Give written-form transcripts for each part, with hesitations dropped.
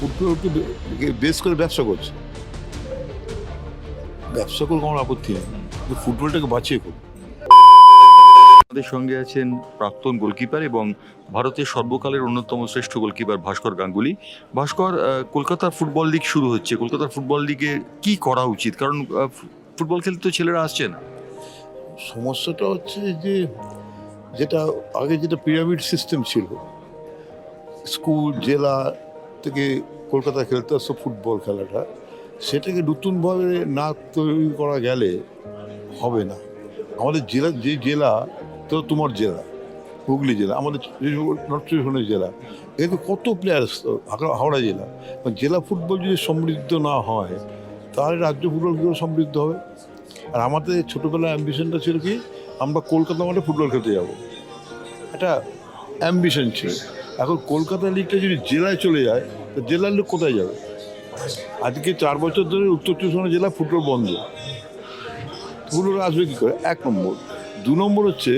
ফুটবলকে বেস করে ব্যবসা করছে, ব্যবসা করুক, আমার আপত্তি নেই, কিন্তু ফুটবলটাকে বাঁচিয়ে করুক। আমাদের সঙ্গে আছেন প্রাক্তন গোলকিপার এবং ভারতের সর্বকালের অন্যতম শ্রেষ্ঠ গোলকিপার ভাস্কর গাঙ্গুলি। ভাস্কর, কলকাতার ফুটবল লিগ শুরু হচ্ছে, কলকাতার ফুটবল লিগে কি করা উচিত? কারণ ফুটবল খেলতে তো ছেলেরা আসছে না। সমস্যাটা হচ্ছে যে যেটা আগে যেটা পিরামিড সিস্টেম ছিল, স্কুল জেলা থেকে কলকাতা খেলতে আসতো ফুটবল খেলাটা, সেটাকে নতুনভাবে না তৈরি করা গেলে হবে না। আমাদের জেলা, যে জেলা তো তোমার জেলা হুগলি জেলা, আমাদের নর্থ চব্বিশ জেলা, এতে কত প্লেয়ার আসতো। হাওড়া জেলা, জেলা ফুটবল যদি সমৃদ্ধ না হয় তাহলে রাজ্য ফুটবল কী করে সমৃদ্ধ হবে? আর আমাদের ছোটোবেলায় অ্যাম্বিশনটা ছিল কি, আমরা কলকাতা মাঠে ফুটবল খেলতে যাব, একটা অ্যাম্বিশন ছিল। এখন কলকাতা লিগটা যদি জেলায় চলে যায় তো জেলার লোক কোথায় যাবে? আজকে 4 বছর ধরে উত্তর চব্বিশ পরগনা জেলা ফুটবল বন্ধ। ফুটবল আসবে কী করে? 1 নম্বর। 2 নম্বর হচ্ছে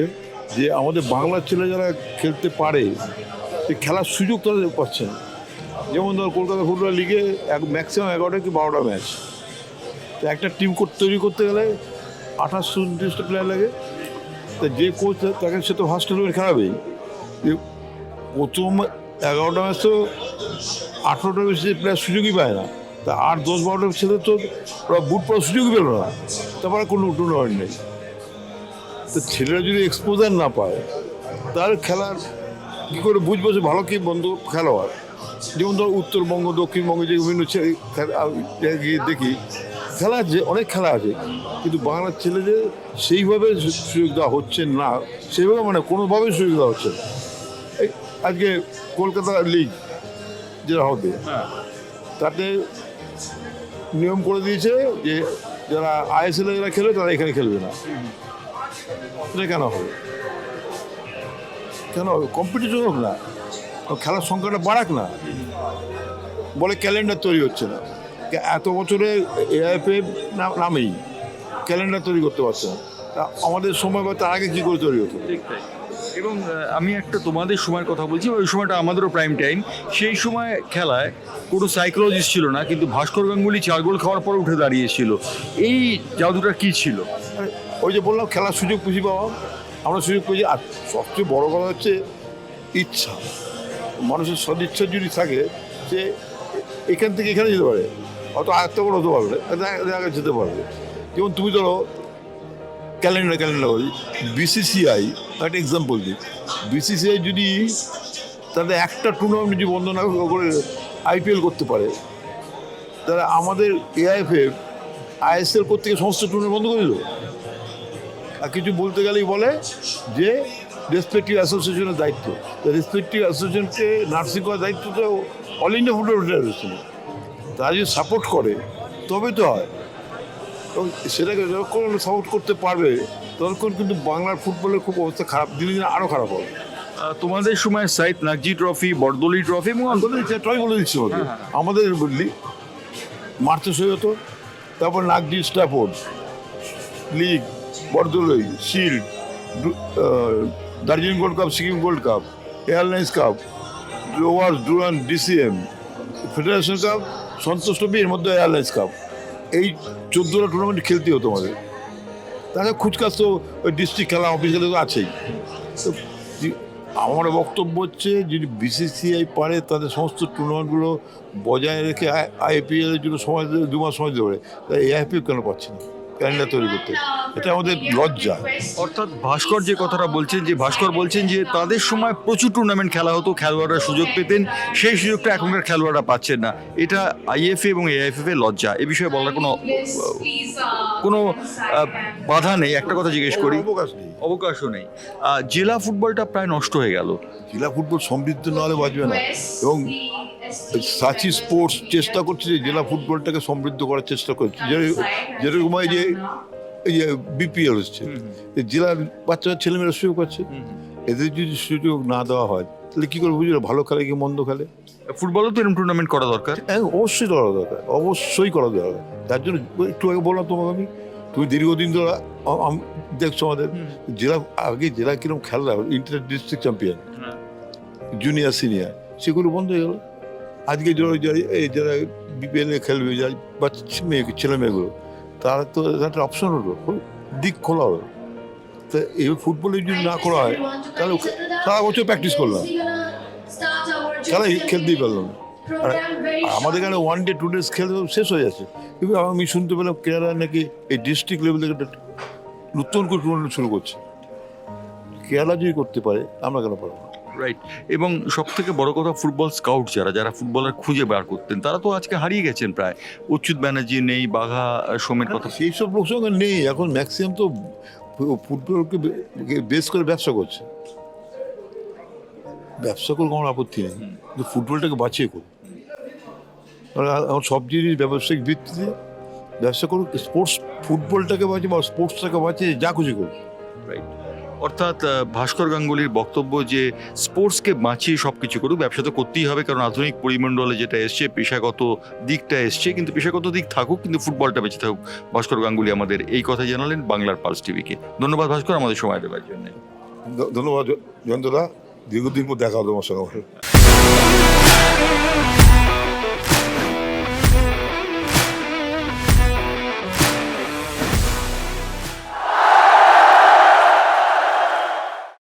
যে আমাদের বাংলার ছেলে যারা খেলতে পারে সে খেলার সুযোগ তাদের পাচ্ছে না। যেমন ধর কলকাতা ফুটবল লিগে ম্যাক্সিমাম 11টা কি 12টা ম্যাচ, তো একটা টিম তৈরি করতে গেলে 28-29টা প্লেয়ার লাগে। তা যে কোচ তাকে সে তো ফার্স্ট ইলেভেন খেলাবেই। প্রথম 11টা ম্যাচ তো 18টা বেশি প্লেয়ার সুযোগই পায় না, তা 8-10-12টা ছেলে তো ওরা বুট পড়ার সুযোগই পেল না, তারপরে কোনো টুর্নামেন্ট নেই। তো ছেলেরা যদি এক্সপোজার না পায় তাহলে খেলার কী করে বুঝবো যে ভালো কি বন্ধ খেলোয়াড়? যেমন ধর উত্তরবঙ্গ দক্ষিণবঙ্গে যে বিভিন্ন গিয়ে দেখি খেলা আছে, অনেক খেলা আছে, কিন্তু বাংলার ছেলেদের সেইভাবে সুযোগ দেওয়া হচ্ছে না, সেইভাবে মানে কোনোভাবেই সুযোগ দেওয়া হচ্ছে না। এই আজকে কলকাতা লিগ যেটা হবে তাতে নিয়ম করে দিয়েছে যে যারা আইএসএল যারা খেলে তারা এখানে খেলবে না। এটা কেন হবে? কেন হবে? কম্পিটিশন হোক না, খেলার সংখ্যাটা বাড়াক না। বলে ক্যালেন্ডার তৈরি হচ্ছে না, এত বছরে এআইএফএ নামেই ক্যালেন্ডার তৈরি করতে পারছে না। তা আমাদের সময় বা তার আগে কী করে তৈরি হতো? এবং আমি একটা তোমাদের সময়ের কথা বলছি, ওই সময়টা আমাদেরও প্রাইম টাইম। সেই সময় খেলায় কোনো সাইকোলজিস্ট ছিল না, কিন্তু ভাস্কর গাঙ্গুলি 4 গোল খাওয়ার পর উঠে দাঁড়িয়েছিল। এই জাদুটা কী ছিল? ওই যে বললাম, খেলার সুযোগ বেশি পাওয়া, আমরা সুযোগ পেয়েছি। আর সবচেয়ে বড় কথা হচ্ছে ইচ্ছা। মানুষের সদিচ্ছা যদি থাকে সে এখান থেকে এখানে যেতে পারে, অত আয়ত্ত করে হতে পারবে, জায়গায় যেতে পারবে। যেমন তুমি ধরো ক্যালেন্ডার বলি, বিসিসিআই একটা এক্সাম্পল দিই। বিসিসিআই যদি তাদের একটা টুর্নামেন্ট যদি বন্ধ না করে আইপিএল করতে পারে, তাহলে আমাদের এআইএফএফ আইএসএল করতে গিয়ে সমস্ত টুর্নামেন্ট বন্ধ করে দিল। আর কিছু বলতে গেলেই বলে যে রেসপেক্টিভ অ্যাসোসিয়েশনের দায়িত্ব, রেসপেক্টিভ অ্যাসোসিয়েশনকে নার্সিং করার দায়িত্ব তো অল ইন্ডিয়া ফুটবল ফেডারেশন। তারা যদি সাপোর্ট করে তবে তো হয়, এবং সেটাকে যখন সাপোর্ট করতে পারবে তখন কিন্তু বাংলার ফুটবলের খুব অবস্থা খারাপ, দিনে দিনে আরও খারাপ হবে। তোমাদের সময় সাইদ নাকজি ট্রফি, বরদলি ট্রফি এবং ট্রফি বলে দিচ্ছি আমাদের মার্চে হয়ে হতো, তারপর Nagjee Stafford league, Bordoloi, shield, Darjeeling gold cup, Sikkim gold cup, airlines cup, Rovers, Durand, DCM, federation cup, Santosh trophy, এর মধ্যে এয়ারলাইন্স কাপ। এই 14টা টুর্নামেন্ট খেলতে হতো আমাদের। তাহলে খুচকাজ তো ওই ডিস্ট্রিক্ট খেলা, অফিস খেলে তো আছেই। তো আমার বক্তব্য হচ্ছে যদি বিসিসিআই পারে তাদের সমস্ত টুর্নামেন্টগুলো বজায় রেখে আইপিএলের জন্য সময় 2 মাস সময় দেবে, তাই এআইপিএল কেন পাচ্ছে না ক্যালেন্ডার তৈরি করতে? এটা আমাদের লজ্জা। অর্থাৎ ভাস্কর যে কথাটা বলছেন, যে ভাস্কর বলছেন যে তাদের সময় প্রচুর টুর্নামেন্ট খেলা হতো, খেলোয়াড়রা সুযোগ পেতেন, সেই সুযোগটা এখনকার খেলোয়াড়রা পাচ্ছেন না। এটা আইএফএ এবং এআইএফএফ এর লজ্জা। এ বিষয়ে বলার কোনো বাধা নেই। একটা কথা জিজ্ঞেস করি, অবকাশ নেই, অবকাশও নেই। জেলা ফুটবলটা প্রায় নষ্ট হয়ে গেল। জেলা ফুটবল সমৃদ্ধ না হলে বাঁচবে না, এবং সাচি স্পোর্টস চেষ্টা করছে যে জেলা ফুটবলটাকে সমৃদ্ধ করার চেষ্টা করছে। যেরকম এই যে বিপিএল হচ্ছে, জেলার বাচ্চারা ছেলেমেয়েরা সুযোগ পাচ্ছে। এদের যদি সুযোগ না দেওয়া হয় তাহলে কী করে বুঝলো ভালো খেলে কি মন্দ খেলে? ফুটবলও তো এরকম টুর্নামেন্ট করা দরকার। হ্যাঁ, অবশ্যই করা দরকার, অবশ্যই করা দরকার। তার জন্য একটু আগে বললাম তোমাকে, তুমি দীর্ঘদিন ধরে দেখছো আমাদের জেলা, আগে জেলা কিরকম খেলা, inter district champion, junior senior, সেগুলো বন্ধ হয়ে গেল। আজকে যারা বিপিএলে খেলবে বা ছেলে মেয়েগুলো, তারা তো একটা অপশন হলো, দিক খোলা হলো। তা এই ফুটবলে যদি না করা হয় তাহলে সারা বছর প্র্যাকটিস করলাম, তাহলে খেলতেই পারলো না। আর আমাদের এখানে 1 ডে 2 ডেজ খেলে শেষ হয়ে যাচ্ছে। কিন্তু আমি শুনতে পেলাম কেরালা নাকি এই ডিস্ট্রিক্ট লেভেল থেকে একটা নতুন করে টুর্নামেন্ট শুরু করছে। কেরালা যদি করতে পারে, আমরা কেন পারবো না? রাইট। এবং সব থেকে বড় কথা, ফুটবল স্কাউট যারা ফুটবলার খুঁজে বার করতেন, তারা তো আজকে হারিয়ে গেছেন প্রায়। অচ্যুত ব্যানার্জি নেই, বাঘা সোমের কথা। সেই সব লোক সঙ্গে নেই এখন। ম্যাক্সিমাম তো ফুটবলকে বেস করে ব্যবসা করছে। ব্যবসা করলে কোনো আপত্তি নেই, কিন্তু ফুটবলটাকে বাঁচিয়ে করুন। এখন সব জিনিস ব্যবসায়িক ভিত্তিতে ব্যবসা করুক, স্পোর্টস ফুটবলটাকে বাঁচিয়ে বা স্পোর্টসটাকে বাঁচিয়ে যা খুশি করুন। রাইট। অর্থাৎ ভাস্কর গাঙ্গুলির বক্তব্য যে স্পোর্টসকে বাঁচিয়ে সব কিছু করুক, ব্যবসা তো করতেই হবে, কারণ আধুনিক পরিমণ্ডলে যেটা এসছে, পেশাগত দিকটা এসছে, কিন্তু পেশাগত দিক থাকুক, কিন্তু ফুটবলটা বেঁচে থাকুক। ভাস্কর গাঙ্গুলি আমাদের এই কথা জানালেন বাংলার পালস টিভিকে। ধন্যবাদ ভাস্কর আমাদের সময় দেওয়ার জন্য। ধন্যবাদ জয়ন্তদা, দীর্ঘদিন পর দেখা হলো আমার সঙ্গে।